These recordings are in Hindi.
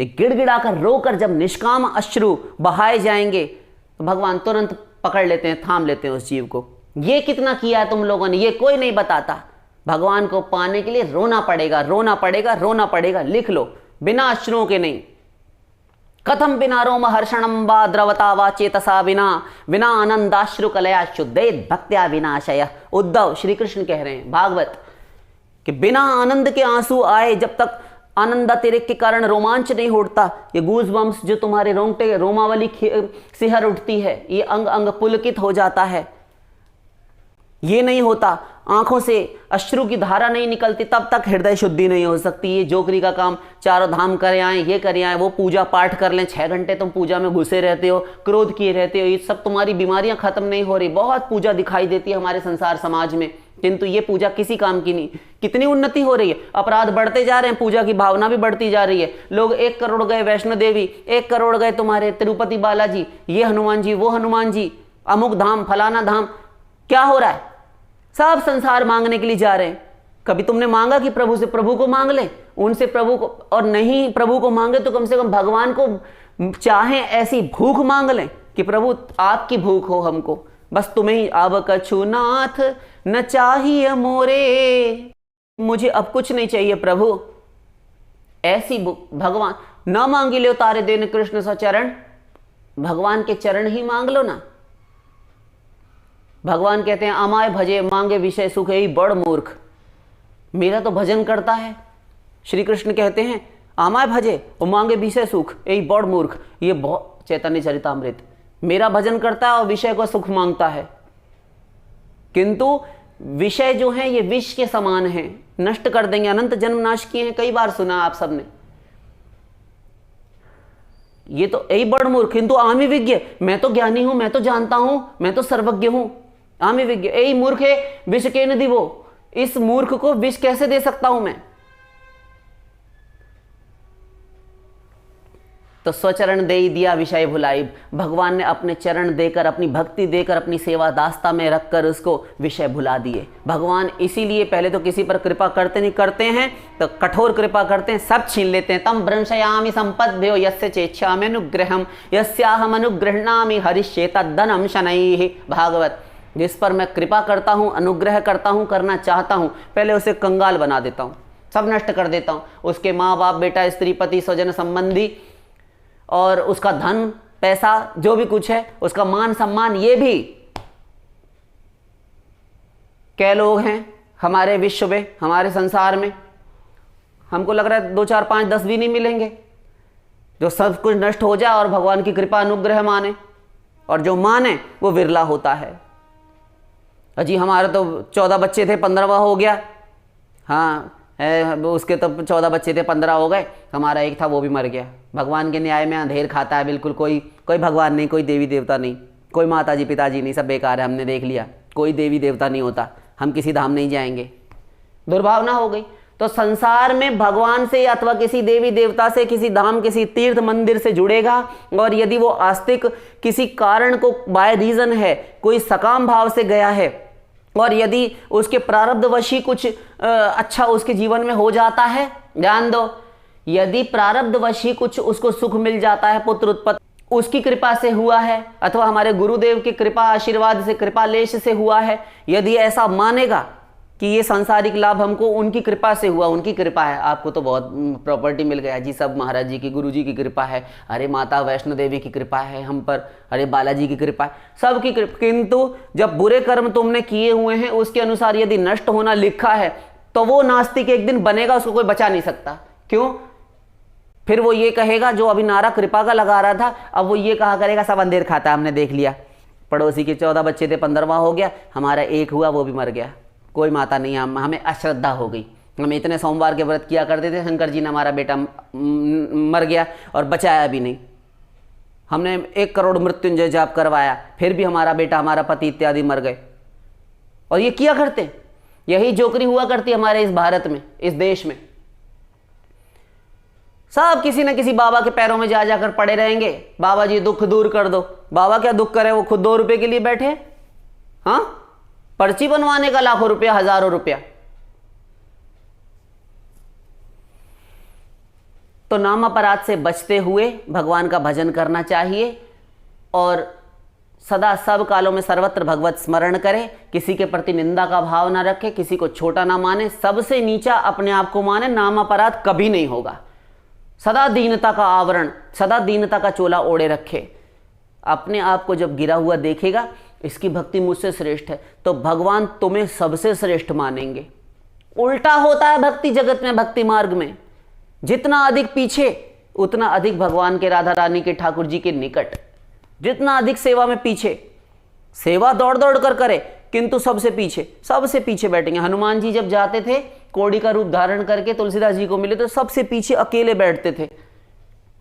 ये गिड़गिड़ाकर रोकर जब निष्काम अश्रु बहाए जाएंगे तो भगवान तुरंत पकड़ लेते हैं, थाम लेते हैं उस जीव को। ये कितना किया है तुम लोगों ने, ये कोई नहीं बताता। भगवान को पाने के लिए रोना पड़ेगा, रोना पड़ेगा, रोना पड़ेगा। लिख लो, बिना अश्रुओं के नहीं। कथम बिना रोम हर्षणम वा द्रवता वा चेतसा बिना, बिना आनंदाश्रु कलया शुद्धेत भक्त्या विनाशय। उद्धव श्री कृष्ण कह रहे हैं भागवत कि बिना आनंद के आंसू आए, जब तक आनंदातिरेक के कारण रोमांच नहीं उठता, ये गूज बम्स जो तुम्हारे रोंगटे रोमावली सिहर उठती है, ये अंग अंग पुलकित हो जाता है, ये नहीं होता, आंखों से अश्रु की धारा नहीं निकलती, तब तक हृदय शुद्धि नहीं हो सकती। ये जोकरी का काम, चारों धाम करे आए, ये करे आए, वो पूजा पाठ कर लें, 6 घंटे तुम पूजा में घुसे रहते हो, क्रोध किए रहते हो, ये सब तुम्हारी बीमारियां खत्म नहीं हो रही। बहुत पूजा दिखाई देती है हमारे संसार समाज में, किंतु ये पूजा किसी काम की नहीं। कितनी उन्नति हो रही है, अपराध बढ़ते जा रहे हैं, पूजा की भावना भी बढ़ती जा रही है। लोग 1 करोड़ गए वैष्णो देवी, 1 करोड़ गए तुम्हारे तिरुपति बालाजी, ये हनुमान जी, वो हनुमान जी, अमुक धाम फलाना धाम। क्या हो रहा है? सब संसार मांगने के लिए जा रहे हैं। कभी तुमने मांगा कि प्रभु से प्रभु को मांग ले, उनसे प्रभु को, और नहीं प्रभु को मांगे तो कम से कम भगवान को चाहे ऐसी भूख मांग लें कि प्रभु आपकी भूख हो हमको, बस तुम्हें ही। अब कछु नाथ न चाहिए मोरे, मुझे अब कुछ नहीं चाहिए प्रभु, ऐसी भगवान। न मांगी लो तारे देन कृष्ण सा चरण, भगवान के चरण ही मांग लो ना। भगवान कहते हैं अमाय भजे मांगे विषय सुख, यही बड़ मूर्ख। मेरा तो भजन करता है, श्री कृष्ण कहते हैं अमाय भजे और मांगे विषय सुख, यही बड़ मूर्ख। ये बहुत चैतन्य चरितामृत, मेरा भजन करता है और विषय को सुख मांगता है, किंतु विषय जो है ये विष के समान है, नष्ट कर देंगे, अनंत जन्म नाश किए हैं, कई बार सुना आप सबने। ये तो यही बड़ मूर्ख, किंतु आमी विज्ञ, मैं तो ज्ञानी हूं, मैं तो जानता हूं, मैं तो सर्वज्ञ हूं। आमी विज्ञ, यही मूर्ख है विष के न दिवो, इस मूर्ख को विष कैसे दे सकता हूं मैं? तो स्वचरण दे ही दिया विषय भुलाई। भगवान ने अपने चरण देकर, अपनी भक्ति देकर, अपनी सेवा दास्ता में रखकर उसको विषय भुला दिए। भगवान इसीलिए पहले तो किसी पर कृपा करते नहीं, करते हैं तो कठोर कृपा करते हैं, सब छीन लेते हैं। तम भ्रंशयामि संपद्भ्यो यस्य चेच्छामि अनुग्रहम यस्याहम अनुगृह्णामि हरिष्ये तद्धनम शनैः। भागवत, जिस पर मैं कृपा करता हूं, अनुग्रह करता हूं, करना चाहता हूं, पहले उसे कंगाल बना देता हूं, सब नष्ट कर देता हूं। उसके माँ बाप, बेटा, स्त्री, पति, स्वजन संबंधी, और उसका धन पैसा जो भी कुछ है, उसका मान सम्मान, ये भी। क्या लोग हैं हमारे विश्व में, हमारे संसार में, हमको लग रहा है 2, 4, 5, 10 भी नहीं मिलेंगे जो सब कुछ नष्ट हो जाए और भगवान की कृपा अनुग्रह माने, और जो माने वो विरला होता है। अजी हमारे तो 14 बच्चे थे, 15वां हो गया। हाँ उसके तो 14 बच्चे थे, 15 हो गए, हमारा एक था वो भी मर गया। भगवान के न्याय में अंधेर खाता है बिल्कुल। कोई भगवान नहीं, कोई देवी देवता नहीं, कोई माताजी पिताजी नहीं, सब बेकार है। हमने देख लिया, कोई देवी देवता नहीं होता, हम किसी धाम नहीं जाएंगे। दुर्भावना हो गई। तो संसार में भगवान से अथवा किसी देवी देवता से, किसी धाम, किसी तीर्थ मंदिर से जुड़ेगा, और यदि वो आस्तिक किसी कारण को बाय रीजन है, कोई सकाम भाव से गया है, और यदि उसके प्रारब्धवश ही कुछ अच्छा उसके जीवन में हो जाता है, ध्यान दो, यदि प्रारब्धवश ही कुछ उसको सुख मिल जाता है, पुत्र उत्पत्ति उसकी कृपा से हुआ है, अथवा हमारे गुरुदेव की कृपा आशीर्वाद से, कृपा लेश से हुआ है, यदि ऐसा मानेगा कि ये सांसारिक लाभ हमको उनकी कृपा से हुआ, उनकी कृपा है, आपको तो बहुत प्रॉपर्टी मिल गया जी, सब महाराज जी की, गुरु जी की कृपा है, अरे माता वैष्णो देवी की कृपा है हम पर, अरे बालाजी की कृपा है, सबकी कृपा। किंतु जब बुरे कर्म तुमने किए हुए हैं उसके अनुसार यदि नष्ट होना लिखा है, तो वो नास्तिक एक दिन बनेगा, उसको कोई बचा नहीं सकता। क्यों? फिर वो ये कहेगा, जो अभी नारा कृपा का लगा रहा था, अब वो ये कहा करेगा सब अंधेर खाता, हमने देख लिया, पड़ोसी के 14 बच्चे थे, 15वां हो गया, हमारा एक हुआ वो भी मर गया, कोई माता नहीं, हमें अश्रद्धा हो गई। हम इतने सोमवार के व्रत किया करते थे, शंकर जी ने हमारा बेटा मर गया और बचाया भी नहीं। हमने 1 करोड़ मृत्युंजय जाप करवाया, फिर भी हमारा बेटा, हमारा पति इत्यादि मर गए। और ये किया करते, यही जोकरी हुआ करती हमारे इस भारत में, इस देश में। सब किसी न किसी बाबा के पैरों में जा जाकर पड़े रहेंगे, बाबा जी दुख दूर कर दो। बाबा क्या दुख करे, वो खुद 2 रुपए के लिए बैठे, हाँ, पर्ची बनवाने का लाखों रुपया, हजारों रुपया। तो नाम अपराध से बचते हुए भगवान का भजन करना चाहिए और सदा सब कालों में सर्वत्र भगवत स्मरण करे, किसी के प्रति निंदा का भाव ना रखे, किसी को छोटा ना माने, सबसे नीचा अपने आप को माने, नाम अपराध कभी नहीं होगा। सदा दीनता का आवरण, सदा दीनता का चोला ओढ़े रखे। अपने आप को जब गिरा हुआ देखेगा, इसकी भक्ति मुझसे श्रेष्ठ है, तो भगवान तुम्हें सबसे श्रेष्ठ मानेंगे। उल्टा होता है भक्ति जगत में, भक्ति मार्ग में जितना अधिक पीछे उतना अधिक भगवान के, राधा रानी के, ठाकुर जी के निकट। जितना अधिक सेवा में पीछे, सेवा दौड़ दौड़ कर करे किंतु सबसे पीछे बैठेंगे। हनुमान जी जब जाते थे कोड़ी का रूप धारण करके तुलसीदास जी को मिले तो सबसे पीछे अकेले बैठते थे।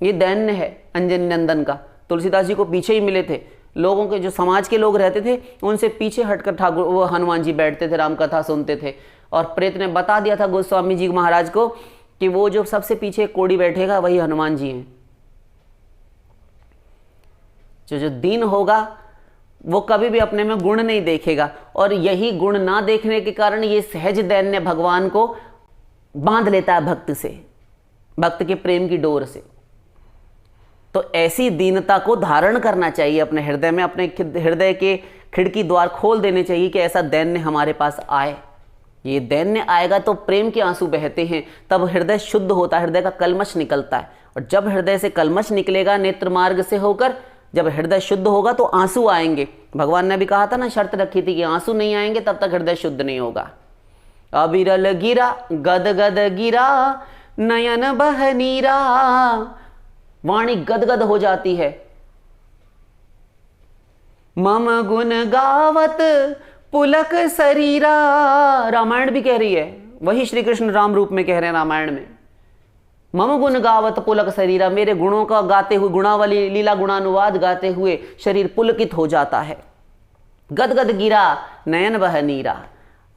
ये दैन्य है अंजनी नंदन का। तुलसीदास जी को पीछे ही मिले थे, लोगों के जो समाज के लोग रहते थे उनसे पीछे हटकर ठाकुर वो हनुमान जी बैठते थे, राम कथा सुनते थे। और प्रेत ने बता दिया था गोस्वामी जी महाराज को कि वो जो सबसे पीछे कोड़ी बैठेगा वही हनुमान जी हैं। जो दीन होगा वो कभी भी अपने में गुण नहीं देखेगा, और यही गुण ना देखने के कारण ये सहज दैन्य भगवान को बांध लेता है भक्त से, भक्त के प्रेम की डोर से। तो ऐसी दीनता को धारण करना चाहिए अपने हृदय में, अपने हृदय के खिड़की द्वार खोल देने चाहिए कि ऐसा दैन्य हमारे पास आए। ये दैन्य आएगा तो प्रेम के आंसू बहते हैं, तब हृदय शुद्ध होता है, हृदय का कलमश निकलता है। और जब हृदय से कलमश निकलेगा नेत्र मार्ग से होकर, जब हृदय शुद्ध होगा तो आंसू आएंगे। भगवान ने भी कहा था ना, शर्त रखी थी कि आंसू नहीं आएंगे तब तक हृदय शुद्ध नहीं होगा। अविरल गिरा गद गद गिरा नयन बह नीरा, वाणी गदगद हो जाती है। मम गुण गावत पुलक शरीरा, रामायण भी कह रही है, वही श्री कृष्ण राम रूप में कह रहे हैं रामायण में। मम गुण गावत पुलक शरीरा, मेरे गुणों का गाते हुए, गुणावली लीला गुणानुवाद गाते हुए शरीर पुलकित हो जाता है। गदगद गिरा नयन बह नीरा,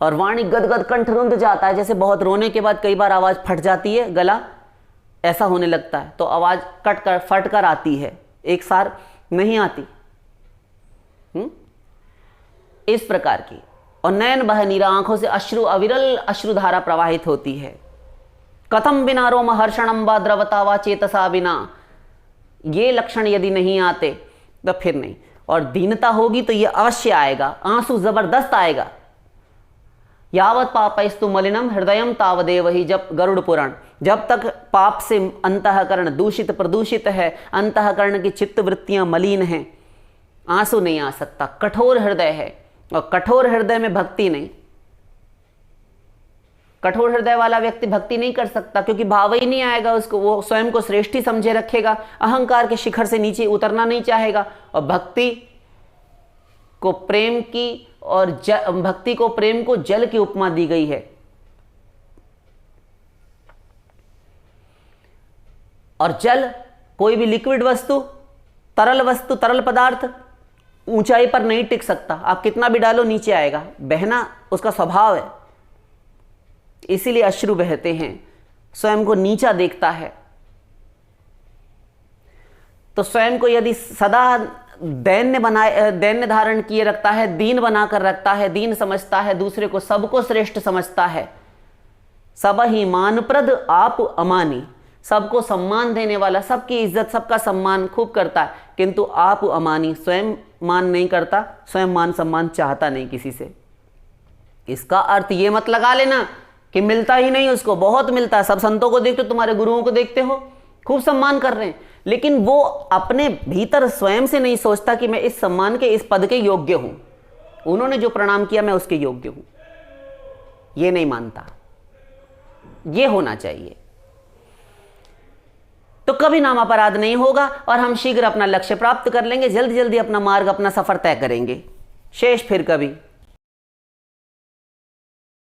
और वाणी गदगद, कंठ रुंध जाता है, जैसे बहुत रोने के बाद कई बार आवाज फट जाती है, गला ऐसा होने लगता है, तो आवाज कट कर फट कर आती है, एक सार नहीं आती। इस प्रकार की। और नयन बह नीरा, आंखों से अश्रु, अविरल अश्रुधारा प्रवाहित होती है। कथम बिना रोम हर्षणम व द्रवता व चेतसा बिना, ये लक्षण यदि नहीं आते तो फिर नहीं। और दीनता होगी तो ये अवश्य आएगा, आंसू जबरदस्त आएगा। यावत पापैस्तु मलिनम हृदयम तावदेव ही, जब गरुड़ पुराण, जब तक पाप से अंतःकरण दूषित प्रदूषित है, अंतःकरण की चित्त वृत्तियां मलिन हैं, आंसू नहीं आ सकता। कठोर हृदय है, और कठोर हृदय में भक्ति नहीं। कठोर हृदय वाला व्यक्ति भक्ति नहीं कर सकता, क्योंकि भाव ही नहीं आएगा उसको। वो स्वयं को श्रेष्ठ ही समझे रखेगा, अहंकार के शिखर से नीचे उतरना नहीं चाहेगा। और भक्ति को प्रेम की और भक्ति को, प्रेम को जल की उपमा दी गई है। और जल कोई भी लिक्विड वस्तु, तरल पदार्थ ऊंचाई पर नहीं टिक सकता। आप कितना भी डालो नीचे आएगा, बहना उसका स्वभाव है। इसीलिए अश्रु बहते हैं, स्वयं को नीचा देखता है। तो स्वयं को यदि सदा दैन्य धारण किए रखता है, दीन बनाकर रखता है, दीन समझता है, दूसरे को सबको श्रेष्ठ समझता है। सब ही मानप्रद आप अमानी, सबको सम्मान देने वाला, सबकी इज्जत सबका सम्मान खूब करता है, किंतु आप अमानी, स्वयं मान नहीं करता, स्वयं मान सम्मान चाहता नहीं किसी से। इसका अर्थ ये मत लगा लेना कि मिलता ही नहीं उसको, बहुत मिलता है। सब संतों को देखते हो, तुम्हारे गुरुओं को देखते हो, खूब सम्मान कर रहे हैं, लेकिन वो अपने भीतर स्वयं से नहीं सोचता कि मैं इस सम्मान के, इस पद के योग्य हूं। उन्होंने जो प्रणाम किया मैं उसके योग्य हूं, ये नहीं मानता। ये होना चाहिए, तो कभी नाम अपराध नहीं होगा और हम शीघ्र अपना लक्ष्य प्राप्त कर लेंगे, जल्दी जल्दी अपना मार्ग, अपना सफर तय करेंगे। शेष फिर कभी।